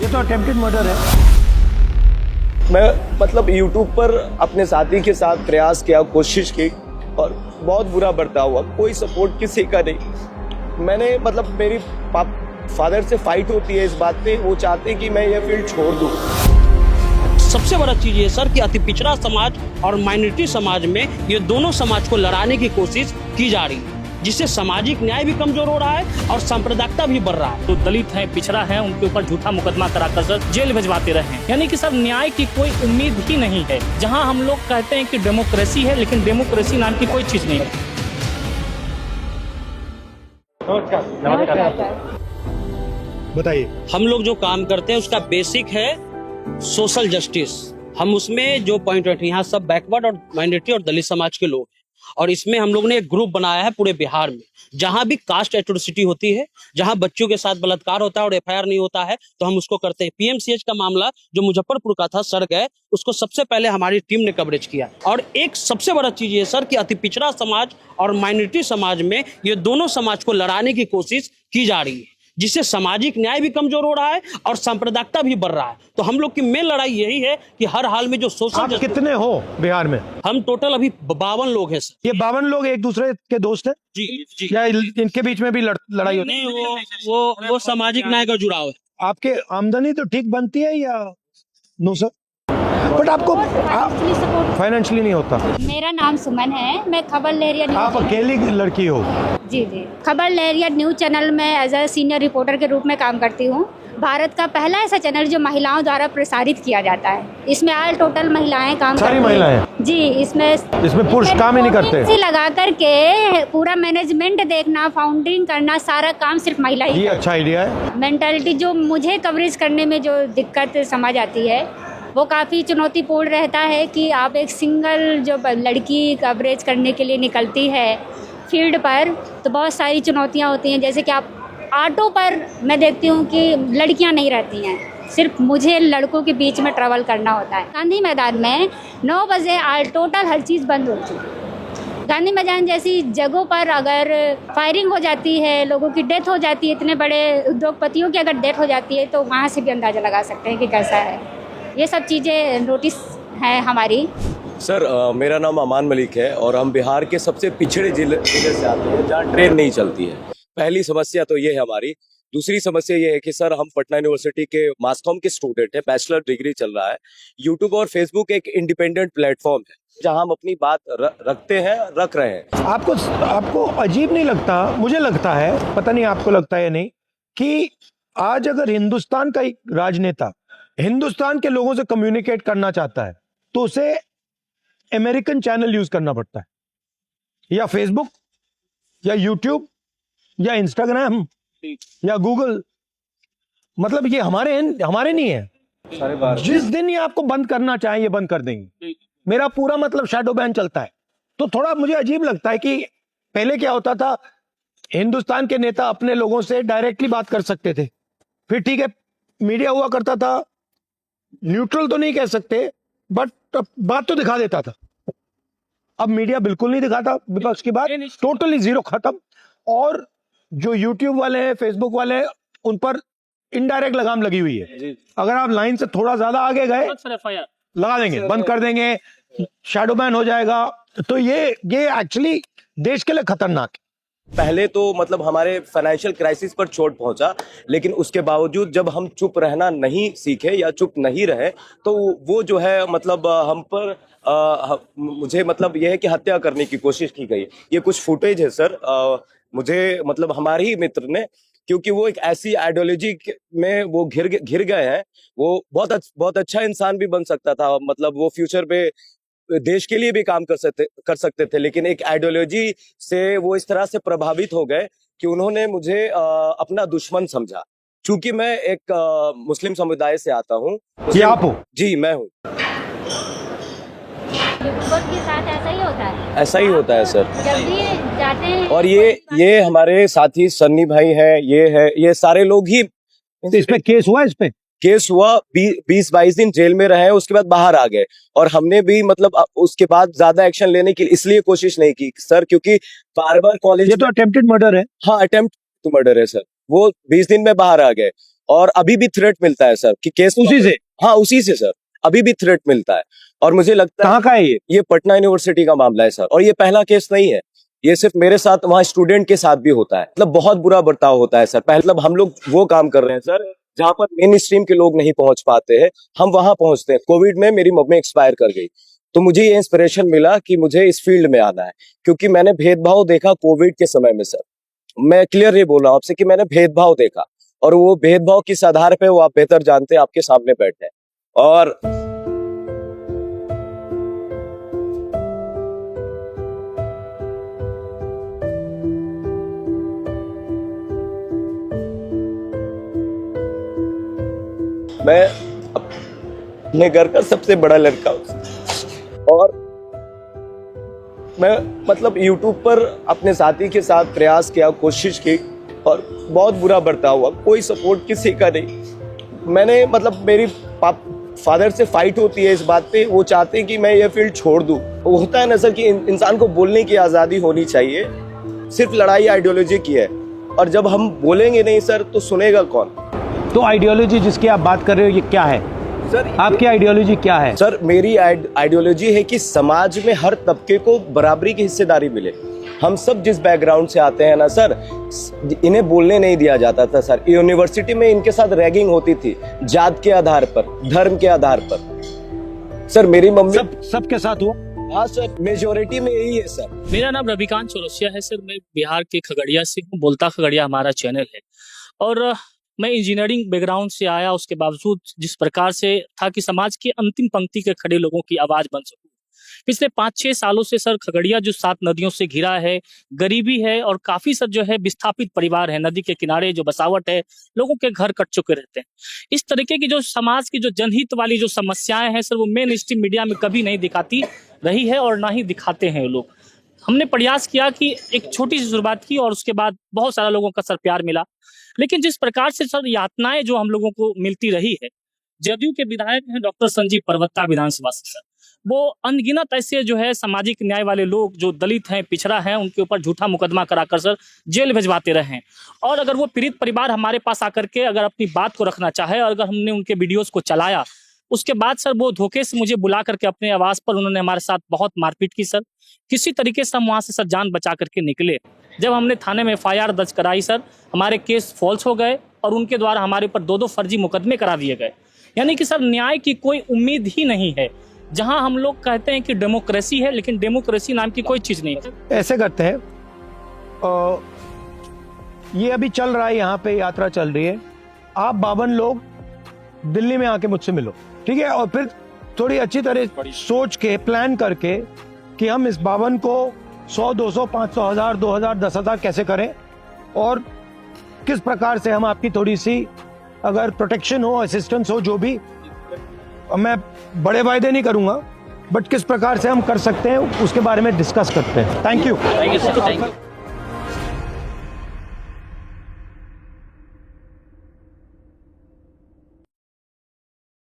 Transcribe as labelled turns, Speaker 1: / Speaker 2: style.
Speaker 1: ये तो attempted murder है।
Speaker 2: मैं मतलब YouTube पर अपने साथी के साथ प्रयास किया, कोशिश की और बहुत बुरा बर्ताव हुआ। कोई सपोर्ट किसी का नहीं। मैंने मतलब मेरी फादर से फाइट होती है इस बात पे, वो चाहते हैं कि मैं ये फील्ड छोड़ दूं।
Speaker 3: सबसे बड़ा चीज ये सर कि अति पिछड़ा समाज और माइनॉरिटी समाज में ये दोनों समाज को लड़ाने की कोशिश की जा रही है, जिससे सामाजिक न्याय भी कमजोर हो रहा है और सांप्रदायिकता भी बढ़ रहा है।
Speaker 4: तो दलित है, पिछड़ा है, उनके ऊपर झूठा मुकदमा कराकर सर जेल भिजवाते रहे हैं। यानी कि सर न्याय की कोई उम्मीद ही नहीं है। जहां हम लोग कहते हैं कि डेमोक्रेसी है, लेकिन डेमोक्रेसी नाम की कोई चीज नहीं है।
Speaker 1: बताइए।
Speaker 3: हम लोग जो काम करते हैं उसका बेसिक है सोशल जस्टिस। हम उसमें जो पॉइंट रखते हैं, यहाँ सब बैकवर्ड और माइनॉरिटी और दलित समाज के लोग हैं, और इसमें हम लोग ने एक ग्रुप बनाया है पूरे बिहार में। जहां भी कास्ट एट्रोसिटी होती है, जहां बच्चों के साथ बलात्कार होता है और एफआईआर नहीं होता है, तो हम उसको करते हैं। पीएमसीएच का मामला जो मुजफ्फरपुर का था, सर गए, उसको सबसे पहले हमारी टीम ने कवरेज किया। और एक सबसे बड़ा चीज ये सर कि अति पिछड़ा समाज और माइनॉरिटी समाज में ये दोनों समाज को लड़ाने की कोशिश की जा रही है, जिससे सामाजिक न्याय भी कमजोर हो रहा है और सांप्रदायिकता भी बढ़ रहा है। तो हम लोग की मेन लड़ाई यही है कि हर हाल में जो सोशल
Speaker 1: आप कितने हो बिहार में?
Speaker 3: हम टोटल अभी 52 लोग हैं सर।
Speaker 1: ये 52 लोग एक दूसरे के दोस्त हैं
Speaker 3: जी जी।
Speaker 1: या इनके बीच में भी लड़ाई होती है?
Speaker 3: नहीं, वो सामाजिक न्याय का जुड़ाव है।
Speaker 1: आपके आमदनी तो ठीक बनती है या नो सर? बट आपको फाइनेंशियली नहीं होता।
Speaker 5: मेरा नाम सुमन है, मैं खबर लहरिया
Speaker 1: आप अकेली लड़की हो?
Speaker 5: जी जी, खबर लहरिया न्यूज चैनल में एज ए सीनियर रिपोर्टर के रूप में काम करती हूँ। भारत का पहला ऐसा चैनल जो महिलाओं द्वारा प्रसारित किया जाता है। इसमें ऑल टोटल महिलाएं काम करती हैं।
Speaker 1: सारी महिलाएं?
Speaker 5: जी, इसमें
Speaker 1: पुरुष काम ही नहीं करते?
Speaker 5: से लगा करके पूरा मैनेजमेंट देखना, फाउंडिंग करना, सारा काम सिर्फ महिला ही।
Speaker 1: ये अच्छा आइडिया है।
Speaker 5: मेंटालिटी जो मुझे कवरेज करने में जो दिक्कत समझ आती है, वो काफ़ी चुनौतीपूर्ण रहता है कि आप एक सिंगल जो लड़की कवरेज करने के लिए निकलती है फील्ड पर, तो बहुत सारी चुनौतियाँ होती हैं। जैसे कि आप ऑटो पर मैं देखती हूँ कि लड़कियाँ नहीं रहती हैं, सिर्फ मुझे लड़कों के बीच में ट्रैवल करना होता है। गांधी मैदान में 9 बजे टोटल हर चीज़ बंद होती है। गांधी मैदान जैसी जगहों पर अगर फायरिंग हो जाती है, लोगों की डेथ हो जाती है, इतने बड़े उद्योगपतियों की अगर डेथ हो जाती है, तो वहाँ से भी अंदाज़ा लगा सकते हैं कि कैसा है। ये सब चीज़ें नोटिस है हमारी।
Speaker 2: सर मेरा नाम अमान मलिक है और हम बिहार के सबसे पिछड़े जिले से आते हैं जहाँ ट्रेन नहीं चलती है। पहली समस्या तो ये है हमारी। दूसरी समस्या ये है कि सर हम पटना यूनिवर्सिटी के मास कॉम के स्टूडेंट हैं, बैचलर डिग्री चल रहा है। यूट्यूब और फेसबुक एक इंडिपेंडेंट प्लेटफॉर्म है जहां हम अपनी बात रखते हैं, रख रहे हैं।
Speaker 1: आपको अजीब नहीं लगता? मुझे लगता है, पता नहीं आपको लगता है या नहीं, कि आज अगर हिंदुस्तान का एक राजनेता हिंदुस्तान के लोगों से कम्युनिकेट करना चाहता है तो उसे अमेरिकन चैनल यूज करना पड़ता है, या फेसबुक या यूट्यूब या इंस्टाग्राम या गूगल। मतलब ये हमारे नहीं है। जिस दिन ये आपको बंद करना चाहे ये बंद कर देंगे। मेरा पूरा मतलब शैडो बैन चलता है। तो थोड़ा मुझे अजीब लगता है कि पहले क्या होता था, हिंदुस्तान के नेता अपने लोगों से डायरेक्टली बात कर सकते थे, फिर ठीक है मीडिया हुआ करता था, न्यूट्रल तो नहीं कह सकते बट बात तो दिखा देता था। अब मीडिया बिल्कुल नहीं दिखाता, विपक्ष की बात टोटली जीरो, खत्म। और जो यूट्यूब वाले हैं, फेसबुक वाले हैं, उन पर इनडायरेक्ट लगाम लगी हुई है। अगर आप लाइन से थोड़ा ज्यादा आगे गए लगा देंगे, बंद कर देंगे, शैडो बैन हो जाएगा। तो ये एक्चुअली देश के लिए खतरनाक है।
Speaker 2: पहले तो मतलब हमारे फाइनेंशियल क्राइसिस पर चोट पहुंचा, लेकिन उसके बावजूद जब हम चुप रहना नहीं सीखे या चुप नहीं रहे, तो वो जो है मतलब हम पर मुझे मतलब यह है कि हत्या करने की कोशिश की गई। ये कुछ फुटेज है सर, मुझे मतलब हमारे ही मित्र ने, क्योंकि वो एक ऐसी आइडियोलॉजी में वो घिर गए हैं। वो बहुत अच्छा इंसान भी बन सकता था, मतलब वो फ्यूचर पे देश के लिए भी काम कर सकते थे, लेकिन एक आइडियोलॉजी से वो इस तरह से प्रभावित हो गए कि उन्होंने मुझे अपना दुश्मन समझा। चूंकि मैं एक मुस्लिम समुदाय से आता हूँ।
Speaker 1: ये आप हो?
Speaker 2: जी मैं हूँ।
Speaker 5: के साथ ऐसा ही होता है?
Speaker 2: ऐसा ही होता है सर,
Speaker 5: जब भी जाते हैं।
Speaker 2: और ये हमारे साथी सन्नी भाई हैं, ये सारे लोग ही।
Speaker 1: तो इसमें केस हुआ? इस पे
Speaker 2: केस हुआ, 20-22 दिन जेल में रहे, उसके बाद बाहर आ गए। और हमने भी मतलब उसके बाद ज्यादा एक्शन लेने की इसलिए कोशिश नहीं की सर, क्योंकि बार बार कॉलेज।
Speaker 1: ये तो अटेम्प्टेड मर्डर है।
Speaker 2: हाँ, अटेम्प्ट टू मर्डर है सर। वो 20 दिन में बाहर आ गए और अभी भी थ्रेट मिलता है सर कि केस
Speaker 1: उसी से?
Speaker 2: हाँ उसी से सर, अभी भी थ्रेट मिलता है। और मुझे लगता है
Speaker 1: कहाँ का है ये?
Speaker 2: पटना यूनिवर्सिटी का मामला है सर, और ये पहला केस नहीं है, ये सिर्फ मेरे साथ, वहाँ स्टूडेंट के साथ भी होता है। मतलब बहुत बुरा बर्ताव होता है सर। मतलब हम लोग वो काम कर रहे हैं सर जहाँ पर मेन स्ट्रीम के लोग नहीं पहुंच पाते हैं, हम वहां पहुंचते हैं। कोविड में मेरी मम्मी एक्सपायर कर गई, तो मुझे ये इंस्पिरेशन मिला कि मुझे इस फील्ड में आना है, क्योंकि मैंने भेदभाव देखा कोविड के समय में सर। मैं क्लियर ये बोल रहा हूँ आपसे कि मैंने भेदभाव देखा, और वो भेदभाव किस आधार पे वो आप बेहतर जानते हैं, आपके सामने बैठे हैं। और मैं अपने घर का सबसे बड़ा लड़का हूँ, और मैं मतलब YouTube पर अपने साथी के साथ प्रयास किया, कोशिश की, और बहुत बुरा बर्ताव हुआ। कोई सपोर्ट किसी का नहीं। मैंने मतलब मेरी फादर से फाइट होती है इस बात पे, वो चाहते हैं कि मैं ये फील्ड छोड़ दूं। वो होता है ना सर कि इंसान को बोलने की आज़ादी होनी चाहिए, सिर्फ लड़ाई आइडियोलॉजी की है, और जब हम बोलेंगे नहीं सर तो सुनेगा कौन।
Speaker 1: तो आइडियोलॉजी जिसकी आप बात कर रहे हो ये क्या है
Speaker 2: सर
Speaker 1: आपकी आइडियोलॉजी क्या है?
Speaker 2: सर मेरी आइडियोलॉजी है कि समाज में हर तबके को बराबरी की हिस्सेदारी मिले। हम सब जिस बैकग्राउंड से आते हैं ना सर, इन्हें बोलने नहीं दिया जाता था सर। यूनिवर्सिटी में इनके साथ रैगिंग होती थी, जात के आधार पर, धर्म के आधार पर। सर मेरी मम्मी
Speaker 1: सबके साथ हुआ?
Speaker 2: हाँ सर, मेजोरिटी में यही है सर।
Speaker 4: मेरा नाम रविकांत चौरसिया है सर, मैं बिहार के खगड़िया से हूँ। बोलता खगड़िया हमारा चैनल है, और मैं इंजीनियरिंग बैकग्राउंड से आया, उसके बावजूद जिस प्रकार से था कि समाज के अंतिम पंक्ति के खड़े लोगों की आवाज बन सकूं। पिछले 5-6 सालों से सर खगड़िया जो 7 नदियों से घिरा है, गरीबी है, और काफी सर जो है विस्थापित परिवार है। नदी के किनारे जो बसावट है, लोगों के घर कट चुके रहते हैं। इस तरीके की जो समाज की जो जनहित वाली जो समस्याएं हैं सर, वो मेन स्ट्रीम मीडिया में कभी नहीं दिखाती रही है, और ना ही दिखाते हैं लोग। हमने प्रयास किया कि एक छोटी सी शुरुआत की, और उसके बाद बहुत सारा लोगों का सर प्यार मिला। लेकिन जिस प्रकार से सर यातनाएं जो हम लोगों को मिलती रही है, जदयू के विधायक हैं डॉक्टर संजीव परवत्ता विधानसभा से सर, वो अनगिनत ऐसे जो है सामाजिक न्याय वाले लोग जो दलित हैं, पिछड़ा हैं, उनके ऊपर झूठा मुकदमा कराकर सर जेल भिजवाते रहे हैं। और अगर वो पीड़ित परिवार हमारे पास आकर के अगर अपनी बात को रखना चाहे, और अगर हमने उनके वीडियोस को चलाया, उसके बाद सर वो धोखे से मुझे बुला करके अपने आवास पर उन्होंने हमारे साथ बहुत मारपीट की सर। किसी तरीके से हम वहाँ से सर जान बचा करके निकले। जब हमने थाने में FIR दर्ज कराई सर, हमारे केस फॉल्स हो गए, और उनके द्वारा हमारे ऊपर 2-2 फर्जी मुकदमे करा दिए गए। यानी कि सर न्याय की कोई उम्मीद ही नहीं है। जहां हम लोग कहते हैं कि डेमोक्रेसी है, लेकिन डेमोक्रेसी नाम की कोई चीज नहीं है।
Speaker 1: ऐसे करते हैं, ये अभी चल रहा है, यहाँ पे यात्रा चल रही है। आप 52 लोग दिल्ली में आके मुझसे मिलो, ठीक है? और फिर थोड़ी अच्छी तरह सोच के प्लान करके कि हम इस 52 को 100, 200, 500, 1000, 2000, 10,000 कैसे करें, और किस प्रकार से हम आपकी थोड़ी सी अगर प्रोटेक्शन हो, असिस्टेंस हो, जो भी, मैं बड़े वायदे नहीं करूंगा, बट किस प्रकार से हम कर सकते हैं उसके बारे में डिस्कस करते हैं। Thank you.
Speaker 4: Thank you sir.